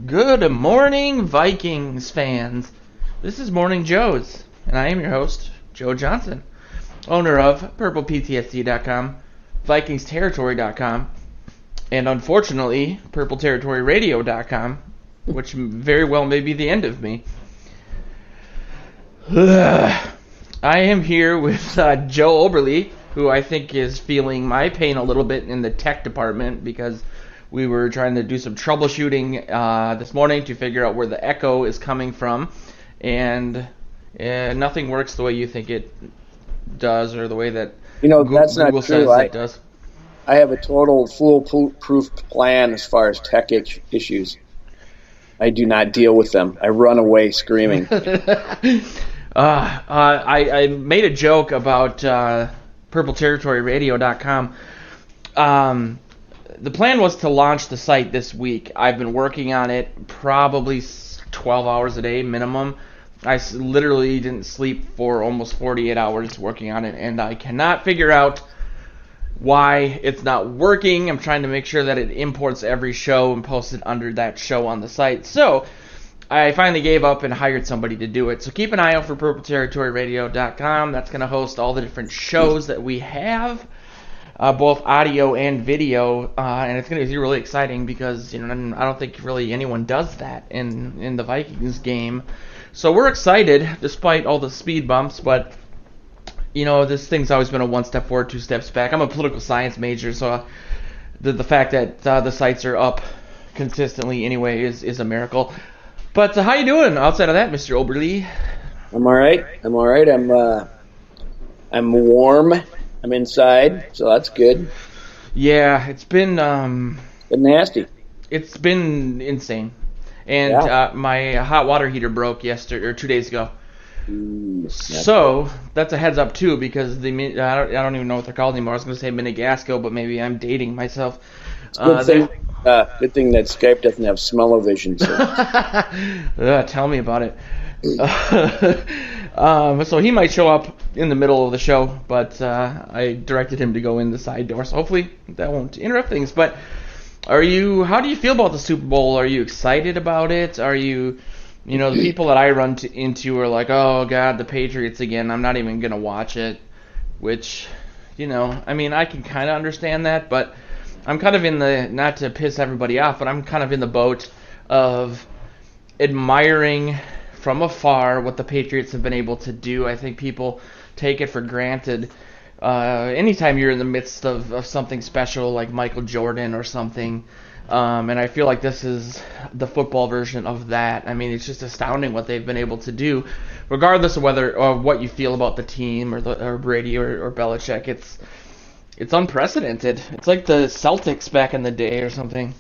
Good morning, Vikings fans. This is Morning Joe's, and I am your host, Joe Johnson, owner of PurplePTSD.com, VikingsTerritory.com, and unfortunately, PurpleTerritoryRadio.com, which very well may be the end of me. I am here with Joe Oberly, who I think is feeling my pain a little bit in the tech department because we were trying to do some troubleshooting this morning to figure out where the echo is coming from, and nothing works the way you think it does or the way that that's Google not says true. it does. I have a total foolproof plan as far as tech issues. I do not deal with them. I run away screaming. I made a joke about PurpleTerritoryRadio.com. The plan was to launch the site this week. I've been working on it probably 12 hours a day minimum. I literally didn't sleep for almost 48 hours working on it, and I cannot figure out why it's not working. I'm trying to make sure that it imports every show and posts it under that show on the site. So I finally gave up and hired somebody to do it. So keep an eye out for PurpleTerritoryRadio.com. That's going to host all the different shows that we have. Both audio and video, and it's going to be really exciting because I don't think really anyone does that in the Vikings game. So we're excited despite all the speed bumps, but this thing's always been a one step forward, two steps back. I'm a political science major, so the fact that the sites are up consistently anyway is a miracle. But how you doing outside of that, Mr. Oberly? I'm all right. I'm warm. I'm inside, so that's good. Yeah, it's been nasty. It's been insane, and my hot water heater broke 2 days ago. So that's a heads up too, because I don't even know what they're called anymore. I was going to say mini Gasco, but maybe I'm dating myself. Good thing that Skype doesn't have smell-o-vision. So. Tell me about it. So he might show up in the middle of the show, but I directed him to go in the side door, so hopefully that won't interrupt things. But how do you feel about the Super Bowl? Are you excited about it? Are you, the people that I run into are like, oh God, the Patriots again, I'm not even going to watch it, which, I can kind of understand that, but I'm kind of in the, not to piss everybody off, but I'm kind of in the boat of admiring from afar what the Patriots have been able to do. I think people take it for granted. Anytime you're in the midst of something special like Michael Jordan or something, and I feel like this is the football version of that. I mean, it's just astounding what they've been able to do, regardless of whether or what you feel about the team or Brady or Belichick. It's unprecedented. It's like the Celtics back in the day or something.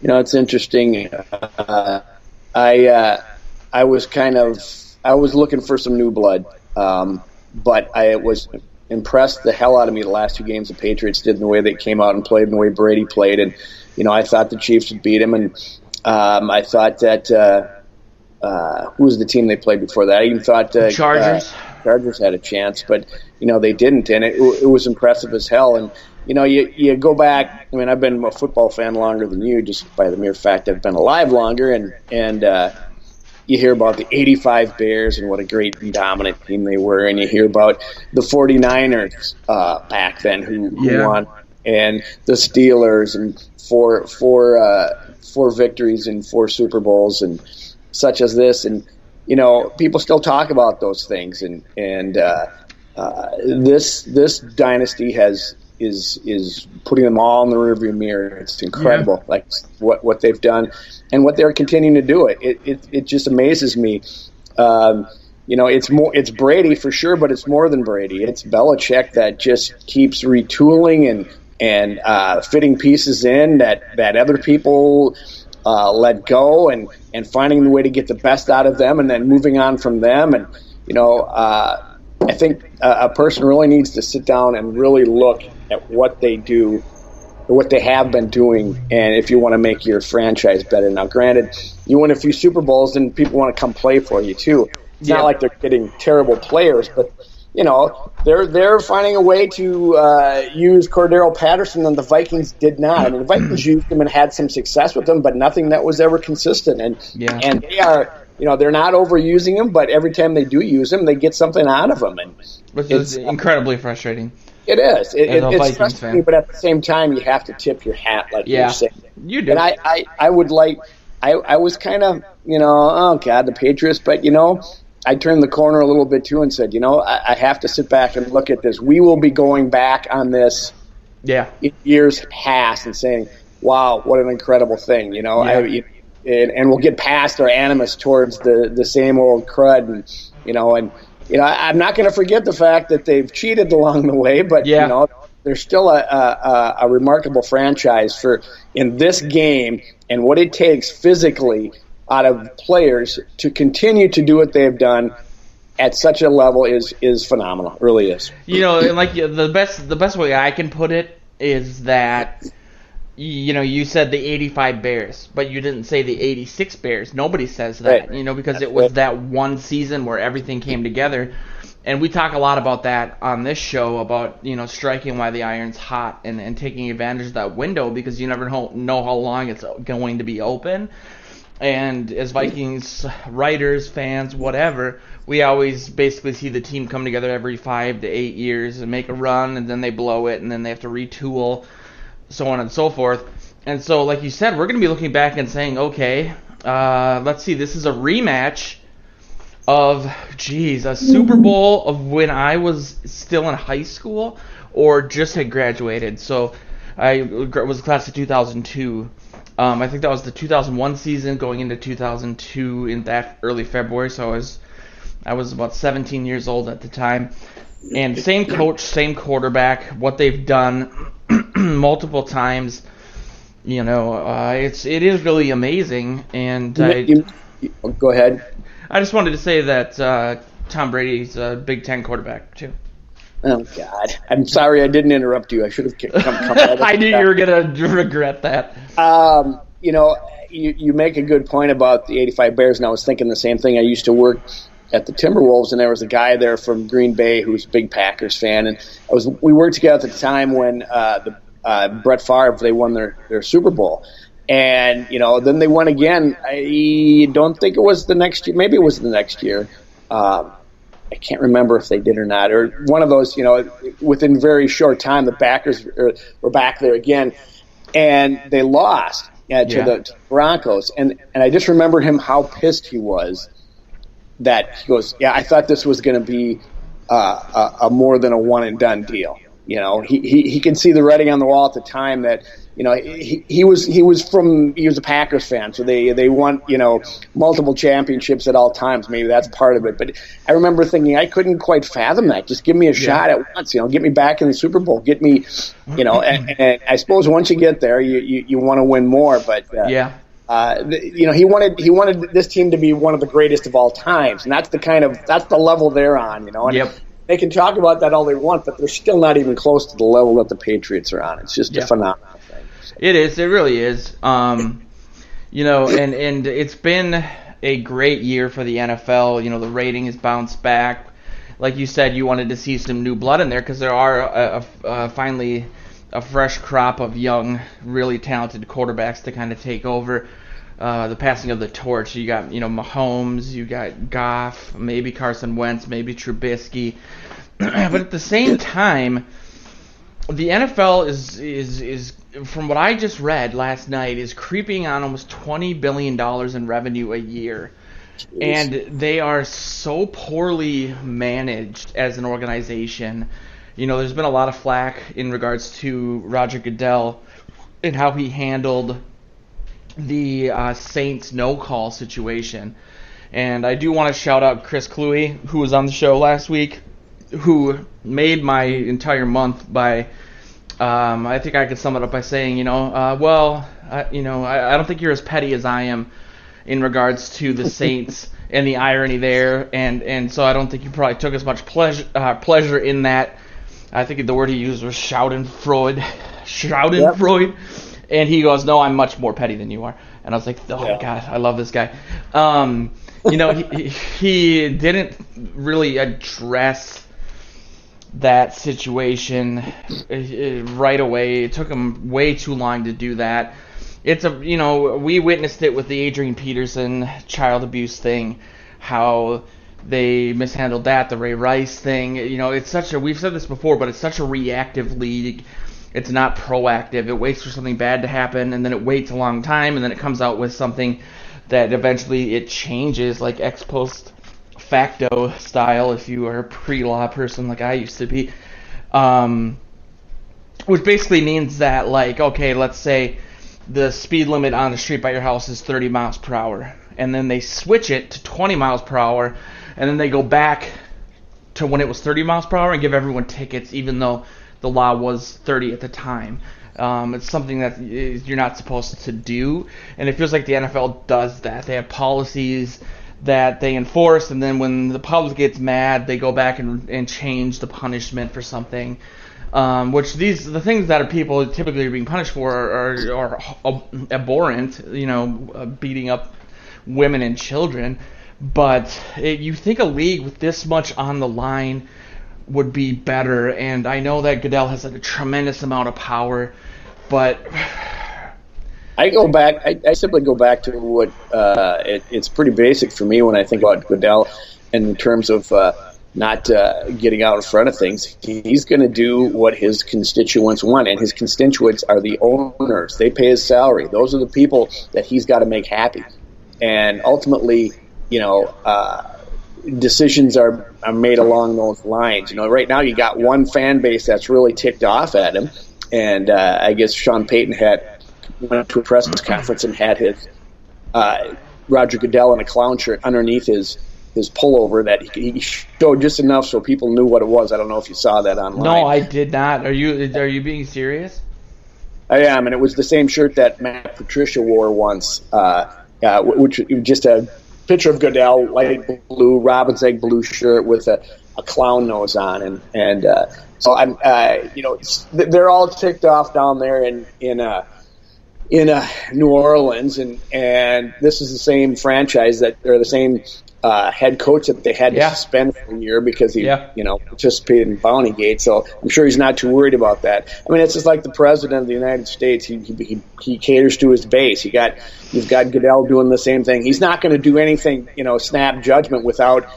It's interesting. I was looking for some new blood, but I was impressed the hell out of me the last two games the Patriots did, in the way they came out and played, and the way Brady played. And I thought the Chiefs would beat him, and I thought that who was the team they played before that? I even thought Chargers had a chance, but they didn't, and it was impressive as hell. And you go back. I mean, I've been a football fan longer than you, just by the mere fact I've been alive longer, and you hear about the 85 Bears and what a great and dominant team they were, and you hear about the 49ers back then who won, and the Steelers, and four victories and 4 Super Bowls and such as this, and people still talk about those things, and this dynasty is putting them all in the rearview mirror. It's incredible, like what they've done and what they're continuing to do. It just amazes me. It's Brady for sure, but it's more than Brady. It's Belichick that just keeps retooling and fitting pieces in that other people let go, and finding the way to get the best out of them, and then moving on from them. And I think a person really needs to sit down and really look at what they do, or what they have been doing, and if you want to make your franchise better. Now, granted, you win a few Super Bowls, and people want to come play for you too. It's not like they're getting terrible players, but they're finding a way to use Cordero Patterson, and the Vikings did not. I mean, the Vikings used him and had some success with him, but nothing that was ever consistent. And they are, they're not overusing him, but every time they do use him, they get something out of him. And which is incredibly frustrating. It is. It's frustrating, but at the same time, you have to tip your hat, like you're saying. You do. And I would like. I was kind of, oh God, the Patriots, but I turned the corner a little bit too and said, I have to sit back and look at this. We will be going back on this in years past and saying, wow, what an incredible thing, and we'll get past our animus towards the same old crud, and I'm not going to forget the fact that they've cheated along the way, but they're still a remarkable franchise in this game, and what it takes physically out of players to continue to do what they've done at such a level is phenomenal. It really is. And like the best way I can put it is that you said the 85 Bears, but you didn't say the 86 Bears. Nobody says that, right. Because That's it was right. that one season where everything came together. And we talk a lot about that on this show, about striking while the iron's hot and taking advantage of that window, because you never know how long it's going to be open. And as Vikings writers, fans, whatever, we always basically see the team come together every 5 to 8 years and make a run, and then they blow it, and then they have to retool, so on and so forth. And so, like you said, we're going to be looking back and saying, okay, let's see, this is a rematch of, a Super Bowl of when I was still in high school or just had graduated. So I was class of 2002. I think that was the 2001 season going into 2002 in that early February. So I was about 17 years old at the time. And same coach, same quarterback, what they've done multiple times. It is really amazing. And go ahead. I just wanted to say that Tom Brady's a Big Ten quarterback, too. Oh, God. I'm sorry I didn't interrupt you. I should have come I knew you were going to regret that. You make a good point about the 85 Bears, and I was thinking the same thing. I used to work at the Timberwolves, and there was a guy there from Green Bay who was a big Packers fan. And we worked together at the time when Brett Favre, they won their Super Bowl. And, then they won again. I don't think it was the next year. Maybe it was the next year. I can't remember if they did or not. Or one of those, within very short time, the Packers were back there again. And they lost to the Broncos. And I just remember him, how pissed he was that he goes, I thought this was going to be a more than a one-and-done deal. He could see the writing on the wall at the time that, he was a Packers fan, so they won, multiple championships at all times. Maybe that's part of it. But I remember thinking, I couldn't quite fathom that. Just give me a shot at once, get me back in the Super Bowl, get me, and I suppose once you get there, you want to win more. But he wanted this team to be one of the greatest of all times, and that's the level they're on, And they can talk about that all they want, but they're still not even close to the level that the Patriots are on. It's just a phenomenal thing. It is. It really is. And it's been a great year for the NFL. The rating has bounced back. Like you said, you wanted to see some new blood in there because there are finally a fresh crop of young, really talented quarterbacks to kind of take over the passing of the torch. You got, Mahomes, you got Goff, maybe Carson Wentz, maybe Trubisky. But at the same time, the NFL is from what I just read last night, is creeping on almost $20 billion in revenue a year. Jeez. And they are so poorly managed as an organization. There's been a lot of flack in regards to Roger Goodell and how he handled the Saints no-call situation. And I do want to shout out Chris Cluey, who was on the show last week, who made my entire month by... I think I could sum it up by saying, I don't think you're as petty as I am in regards to the Saints and the irony there, and so I don't think you probably took as much pleasure in that. I think the word he used was Schadenfreude, and he goes, no, I'm much more petty than you are, and I was like, oh my God, I love this guy. He didn't really address that situation right away. It took them way too long to do that. We witnessed it with the Adrian Peterson child abuse thing, how they mishandled that, the Ray Rice thing. We've said this before, but it's such a reactive league. It's not proactive. It waits for something bad to happen, and then it waits a long time, and then it comes out with something that eventually it changes, like ex post facto style, if you are a pre-law person like I used to be. Which basically means that, like, okay, let's say the speed limit on the street by your house is 30 miles per hour, and then they switch it to 20 miles per hour, and then they go back to when it was 30 miles per hour and give everyone tickets, even though the law was 30 at the time. It's something that you're not supposed to do, and it feels like the NFL does that. They have policies that they enforce, and then when the public gets mad, they go back and change the punishment for something. The things that are people typically are being punished for are abhorrent, beating up women and children. But you think a league with this much on the line would be better, and I know that Goodell has a tremendous amount of power, but I simply go back to what it's pretty basic for me when I think about Goodell in terms of not getting out in front of things. He's going to do what his constituents want, and his constituents are the owners. They pay his salary. Those are the people that he's got to make happy. And ultimately, decisions are made along those lines. Right now you got one fan base that's really ticked off at him, and I guess Sean Payton went to a press conference and had his Roger Goodell in a clown shirt underneath his pullover that he showed just enough so people knew what it was. I don't know if you saw that online. No, I did not. Are you being serious? I am, and it was the same shirt that Matt Patricia wore once, which just a picture of Goodell, light blue, robin's egg blue shirt with a clown nose on, and so I'm, they're all ticked off down there in New Orleans, and this is the same franchise the same head coach that they had to suspend for a year because he participated in Bountygate. So I'm sure he's not too worried about that. I mean, it's just like the president of the United States. He caters to his base. You've got Goodell doing the same thing. He's not going to do anything, snap judgment without,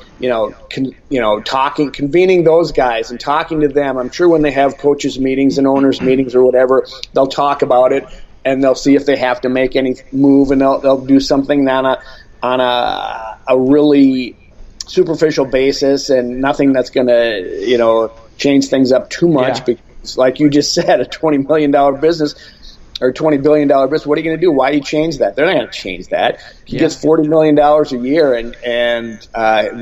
convening those guys and talking to them. I'm sure when they have coaches meetings and owners meetings or whatever, they'll talk about it and they'll see if they have to make any move, and they'll do something on a really superficial basis and nothing that's going to, change things up too much. Yeah. Because, like you just said, a $20 million business or $20 billion business, what are you going to do? Why do you change that? They're not going to change that. He gets $40 million a year, and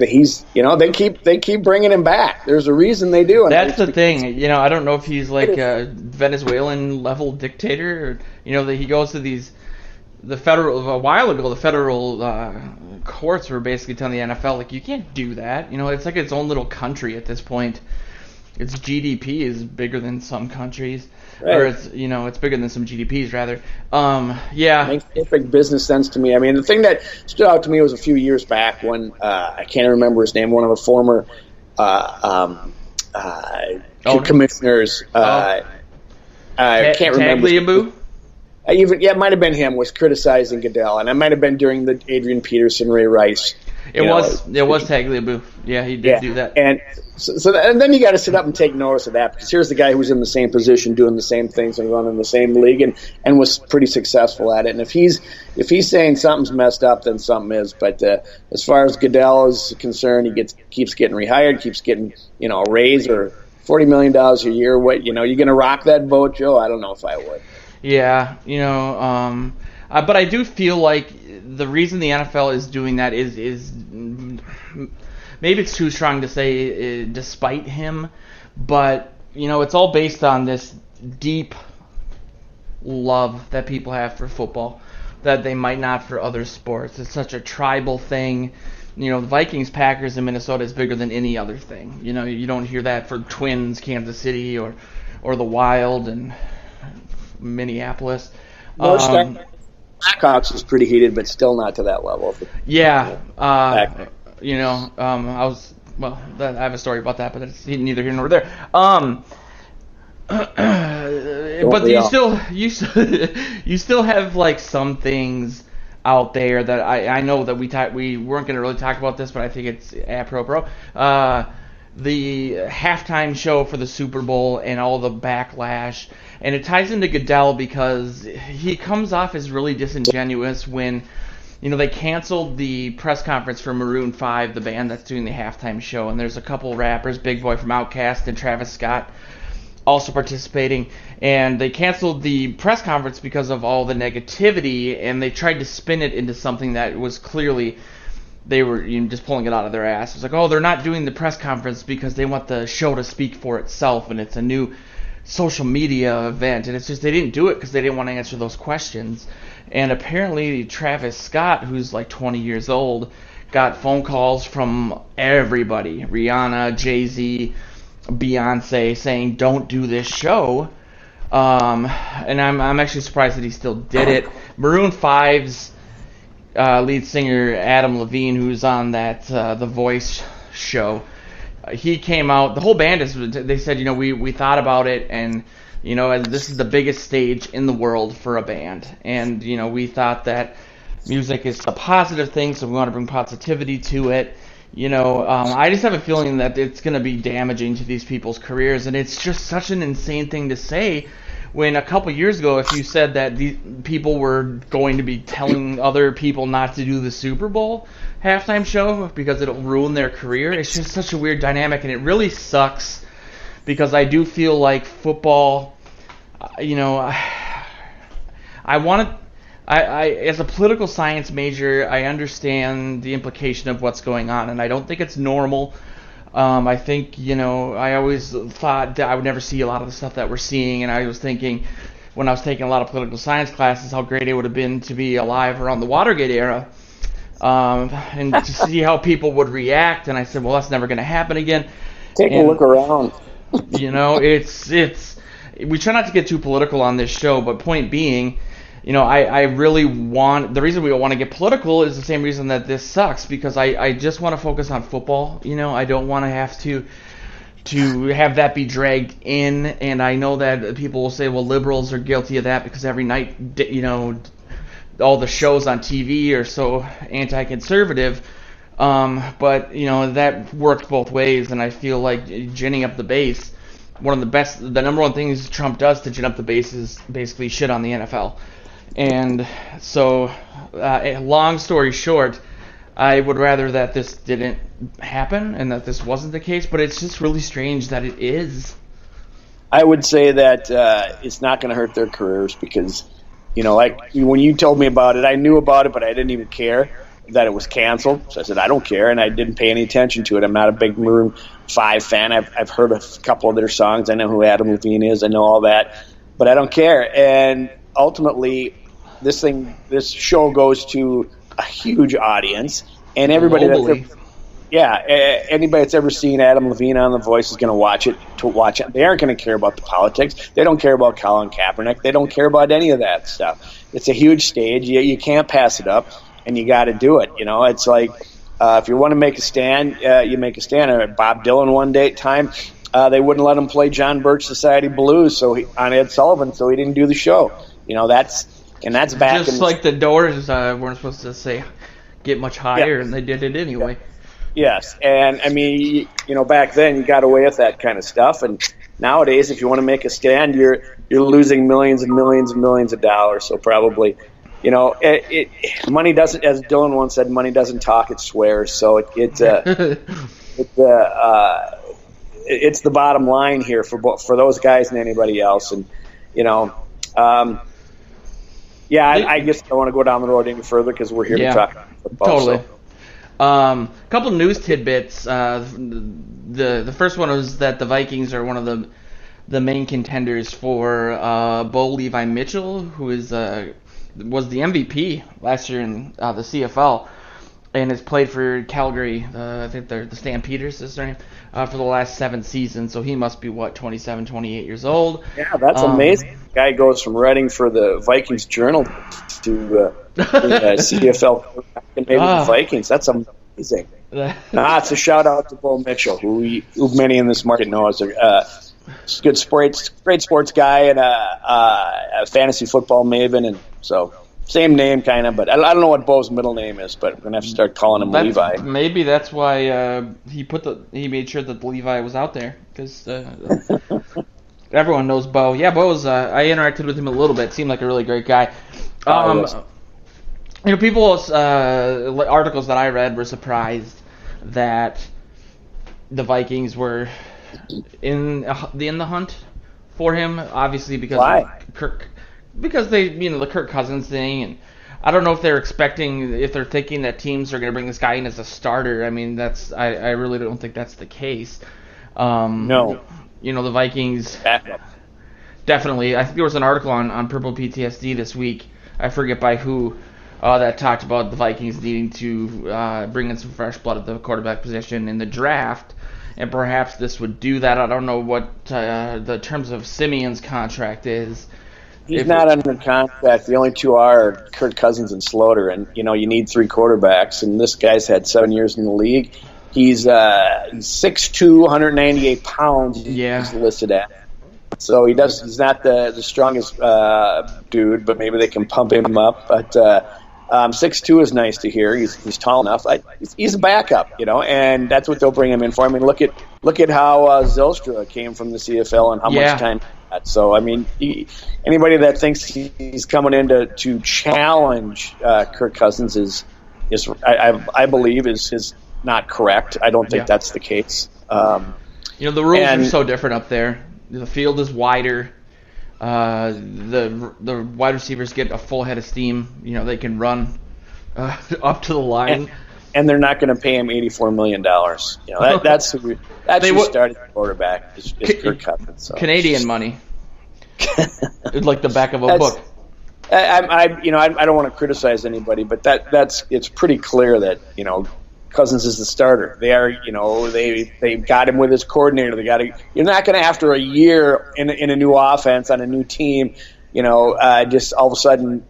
he's, they keep bringing him back. There's a reason they do. That's the thing. I don't know if he's like a Venezuelan level dictator, or, that he goes to the federal courts were basically telling the NFL, like, you can't do that. It's like its own little country at this point. Its GDP is bigger than some countries, right. Or it's bigger than some GDPs rather. Makes perfect business sense to me. I mean, the thing that stood out to me was a few years back when I can't remember his name, one of the former commissioners. I can't remember. Tagliabue? It might have been him, was criticizing Goodell, and it might have been during the Adrian Peterson, Ray Rice. It was Tagliabue. Yeah, he did do that. And and then you got to sit up and take notice of that, because here's the guy who was in the same position, doing the same things and running the same league, and was pretty successful at it. And if he's saying something's messed up, then something is. But as far as Goodell is concerned, he keeps getting rehired, keeps getting a raise or $40 million a year. What you going to rock that boat, Joe? I don't know if I would. Yeah, but I do feel like the reason the NFL is doing that is maybe it's too strong to say despite him, but it's all based on this deep love that people have for football that they might not for other sports. It's such a tribal thing. The Vikings, Packers in Minnesota is bigger than any other thing. You don't hear that for Twins, Kansas City, or the Wild and Minneapolis. Blackhawks is pretty heated, but still not to that level. Yeah. I was well, I have a story about that, but it's neither here nor there. But you still have like some things out there that I know that we weren't going to really talk about this, but I think it's apropos. The halftime show for the Super Bowl and all the backlash, and it ties into Goodell because he comes off as really disingenuous when, they canceled the press conference for Maroon 5, the band that's doing the halftime show, and there's a couple rappers, Big Boy from Outkast and Travis Scott, also participating, and they canceled the press conference because of all the negativity, and they tried to spin it into something that was clearly they were just pulling it out of their ass. It's like, oh, they're not doing the press conference because they want the show to speak for itself, and it's a new social media event, and it's just they didn't do it because they didn't want to answer those questions. And apparently Travis Scott, who's like 20 years old, got phone calls from everybody, Rihanna, Jay-Z, Beyonce, saying don't do this show. And I'm actually surprised that he still did it. Maroon 5's lead singer Adam Levine, who's on that The Voice show, he came out. The whole band they said, we thought about it, and this is the biggest stage in the world for a band, and we thought that music is a positive thing, so we want to bring positivity to it. I just have a feeling that it's going to be damaging to these people's careers, and it's just such an insane thing to say when a couple years ago, if you said that these people were going to be telling other people not to do the Super Bowl halftime show because it'll ruin their career, it's just such a weird dynamic, and it really sucks because I do feel like football, I as a political science major, I understand the implication of what's going on, and I don't think it's normal. I think, I always thought that I would never see a lot of the stuff that we're seeing, and I was thinking when I was taking a lot of political science classes how great it would have been to be alive around the Watergate era, and to see how people would react, and I said, well, that's never going to happen again. Take a look around. It's we try not to get too political on this show, but point being, I really want, the reason we want to get political is the same reason that this sucks, because I just want to focus on football. I don't want to have to have that be dragged in, and I know that people will say, well, liberals are guilty of that because every night, all the shows on TV are so anti-conservative, but, that worked both ways, and I feel like ginning up the base, the number one things Trump does to gin up the base is basically shit on the NFL. And so, long story short, I would rather that this didn't happen and that this wasn't the case, but it's just really strange that it is. I would say that it's not going to hurt their careers because, like when you told me about it, I knew about it, but I didn't even care that it was canceled. So I said, I don't care, and I didn't pay any attention to it. I'm not a big Maroon 5 fan. I've heard a couple of their songs. I know who Adam Levine is. I know all that, but I don't care. And ultimately, this show goes to a huge audience, and everybody anybody that's ever seen Adam Levine on The Voice is going to watch it. They aren't going to care about the politics. They don't care about Colin Kaepernick. They don't care about any of that stuff. It's a huge stage. You can't pass it up, and you got to do it. It's like if you want to make a stand, you make a stand. Bob Dylan one time, they wouldn't let him play John Birch Society Blues on Ed Sullivan, so he didn't do the show. That's back just like the Doors weren't supposed to say get much higher, and they did it anyway. Yes, and I mean, back then you got away with that kind of stuff, and nowadays, if you want to make a stand, you're losing millions and millions and millions of dollars. So probably, money doesn't, as Dylan once said, money doesn't talk, it swears. So it's the bottom line here for those guys and anybody else, and I guess I don't want to go down the road any further because we're here to talk about football. Totally. So. Couple news tidbits. The first one was that the Vikings are one of the main contenders for Bo Levi Mitchell, who was the MVP last year in the CFL and has played for Calgary. I think they're the Stampeders is their name, for the last 7 seasons. So he must be 27, 28 years old. Yeah, that's amazing. The guy goes from writing for the Vikings Journal to CFL and maybe the Vikings. That's amazing. It's a shout out to Bo Mitchell, who many in this market know as a good great sports guy and a fantasy football maven, and so same name kind of, but I don't know what Bo's middle name is, but we're gonna have to start calling him Levi. Maybe that's why he made sure that Levi was out there, because everyone knows Bo. Yeah, Bo's. I interacted with him a little bit. Seemed like a really great guy. People's articles that I read were surprised that the Vikings were in the hunt for him. Obviously, because the Kirk Cousins thing, and I don't know if they're thinking that teams are going to bring this guy in as a starter. I mean, I really don't think that's the case. No. The Vikings definitely. I think there was an article on Purple PTSD this week. I forget by who. That talked about the Vikings needing to bring in some fresh blood at the quarterback position in the draft, and perhaps this would do that. I don't know what the terms of Simeon's contract is. He's not under contract. The only two are Kirk Cousins and Slaughter, and you need 3 quarterbacks, and this guy's had 7 years in the league. He's 6'2", 198 pounds. Yeah. He's listed at. So he's not the strongest dude, but maybe they can pump him up. But 6'2" is nice to hear. He's tall enough. He's a backup, and that's what they'll bring him in for. I mean, look at how Zylstra came from the CFL and how much time he had. So I mean, anybody that thinks he's coming in to challenge Kirk Cousins is I believe is not correct. I don't think that's the case. The rules are so different up there. The field is wider. The wide receivers get a full head of steam. They can run up to the line. And they're not going to pay him $84 million. That's who started the quarterback is Kirk Cousins. So. Canadian money. It's like the back of a book. I don't want to criticize anybody, but it's pretty clear that Cousins is the starter. They are, they got him with his coordinator. You're not going to, after a year in a new offense on a new team, just all of a sudden,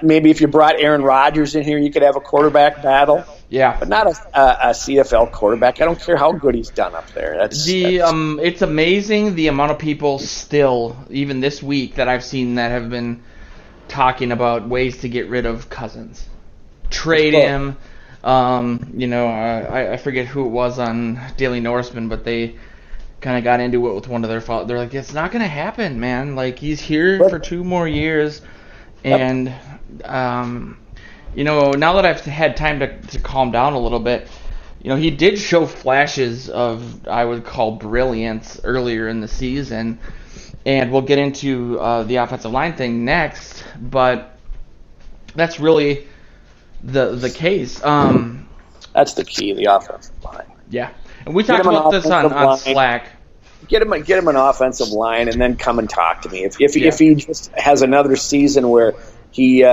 maybe if you brought Aaron Rodgers in here, you could have a quarterback battle. Yeah, but not a CFL quarterback. I don't care how good he's done up there. It's amazing the amount of people still, even this week, that I've seen that have been talking about ways to get rid of Cousins, trade him. I forget who it was on Daily Norseman, but they kind of got into it with one of their followers. They're like, it's not going to happen, man. Like, he's here for 2 more years. And, now that I've had time to calm down a little bit, he did show flashes of, I would call, brilliance earlier in the season. And we'll get into the offensive line thing next, but that's really the case. That's the key, the offensive line. Yeah, and we talked about this on Slack. Get him an offensive line, and then come and talk to me. If he just has another season where he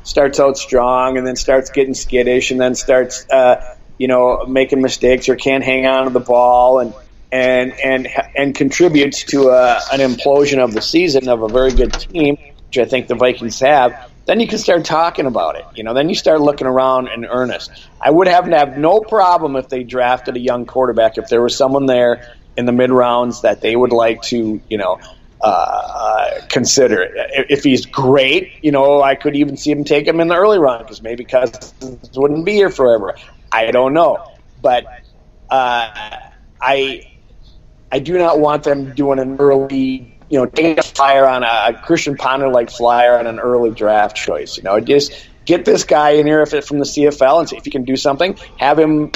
starts out strong and then starts getting skittish and then starts making mistakes or can't hang on to the ball and contributes to an implosion of the season of a very good team, which I think the Vikings have. Then you can start talking about it. Then you start looking around in earnest. I would have no problem if they drafted a young quarterback, if there was someone there in the mid-rounds that they would like to, consider. If he's great, I could even see him take him in the early round because maybe Cousins wouldn't be here forever. I don't know. But I do not want them doing an early taking a flyer on a Christian Ponder-like flyer on an early draft choice. Just get this guy in here from the CFL and see if he can do something. Have him,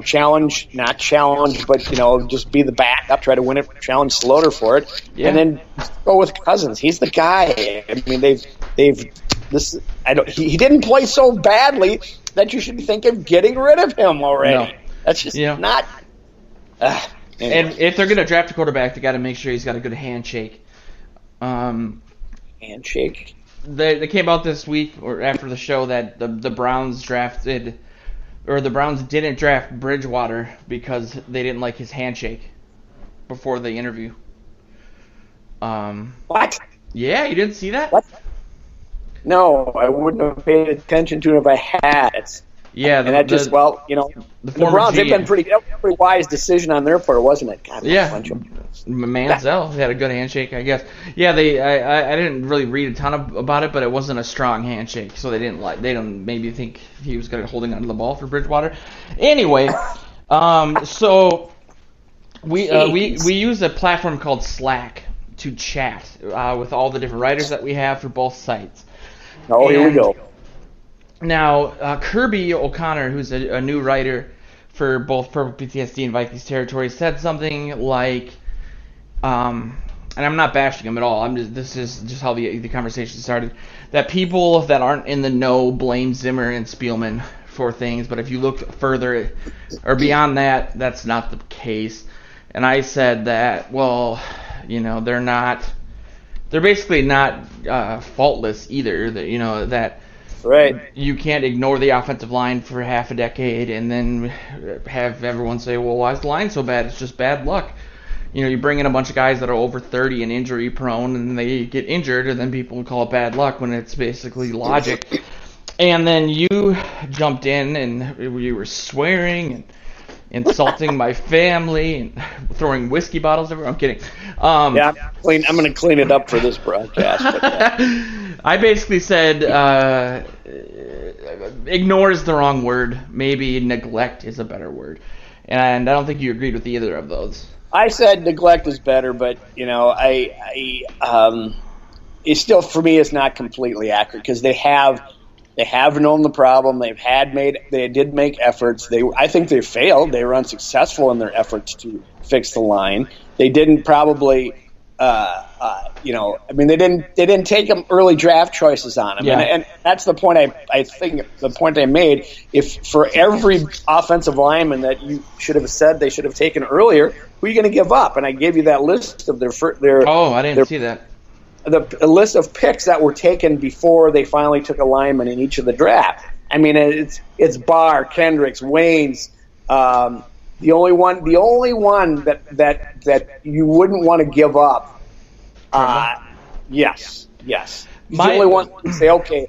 challenge, not challenge, but just be the backup, try to win it, challenge Slaughter for it, and then go with Cousins. He's the guy. I mean, he didn't play so badly that you should be thinking of getting rid of him already. No. That's just not. Anyway. And if they're going to draft a quarterback, they got to make sure he's got a good handshake. Handshake? They came out this week or after the show that the Browns didn't draft Bridgewater because they didn't like his handshake before the interview. What? Yeah, you didn't see that? What? No, I wouldn't have paid attention to it if I had. Yeah, And that just, well, the the former Browns, they've been GM. pretty wise decision on their part, wasn't it? God, Yeah, bunch of, Manziel had a good handshake, I guess. Yeah, I didn't really read a ton about it, but it wasn't a strong handshake, so they don't maybe think he was going to holding onto the ball for Bridgewater. Anyway, so we use a platform called Slack to chat with all the different writers that we have for both sites. oh, here we go. Now, Kirby O'Connor, who's a new writer for both Purple PTSD and Vikings Territory, said something like, and I'm not bashing him at all. This is just how the conversation started. That people that aren't in the know blame Zimmer and Spielman for things, but if you look further or beyond that, that's not the case. And I said that, well, they're basically not faultless either. That Right. you can't ignore the offensive line for half a decade and then have everyone say, well, why is the line so bad? It's just bad luck. You bring in a bunch of guys that are over 30 and injury prone, and they get injured, and then people call it bad luck when it's basically logic. And then you jumped in, and you were swearing and insulting my family and throwing whiskey bottles everywhere. I'm kidding. Yeah, I'm going to clean it up for this broadcast. But, I basically said ignore is the wrong word. Maybe neglect is a better word. And I don't think you agreed with either of those. I said neglect is better, but it still, for me, is not completely accurate because they have known the problem. They did make efforts. I think they failed. They were unsuccessful in their efforts to fix the line. They didn't probably, they didn't take them early draft choices on them. Yeah. And that's the point I think the point I made. If for every offensive lineman that you should have said they should have taken earlier, who are you going to give up? And I gave you that list of their. Oh, I didn't see that. A list of picks that were taken before they finally took a lineman in each of the draft. I mean, it's Barr, Kendricks, Waynes. The only one that you wouldn't want to give up. Yes. He's the only one who say, okay,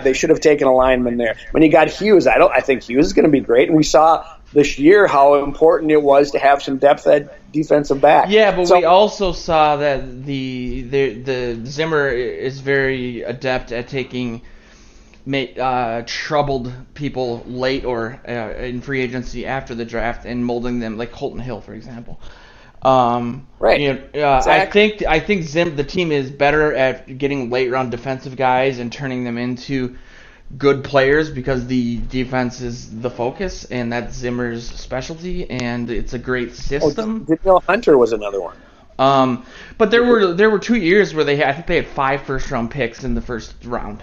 they should have taken a lineman there. When you got Hughes, I think Hughes is going to be great, and we saw this year how important it was to have some depth at defensive back. Yeah, but we also saw that the Zimmer is very adept at taking troubled people late or in free agency after the draft and molding them, like Colton Hill, for example. Right. Exactly. I think the team is better at getting late round defensive guys and turning them into good players because the defense is the focus, and that's Zimmer's specialty, and it's a great system. Danielle Hunter was another one. But there were 2 years where I think they had 5 first-round picks in the first round.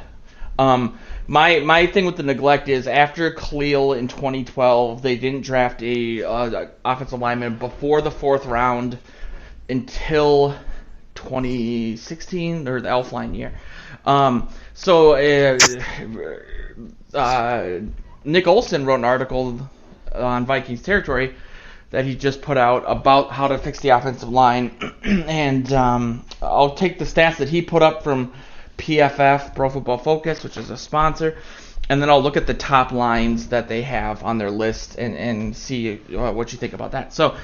My thing with the neglect is after Khalil in 2012, they didn't draft a offensive lineman before the 4th round until 2016 or the Elfline year. So Nick Olson wrote an article on Vikings Territory that he just put out about how to fix the offensive line, and I'll take the stats that he put up from PFF, Pro Football Focus, which is a sponsor, and then I'll look at the top lines that they have on their list and see what you think about that. So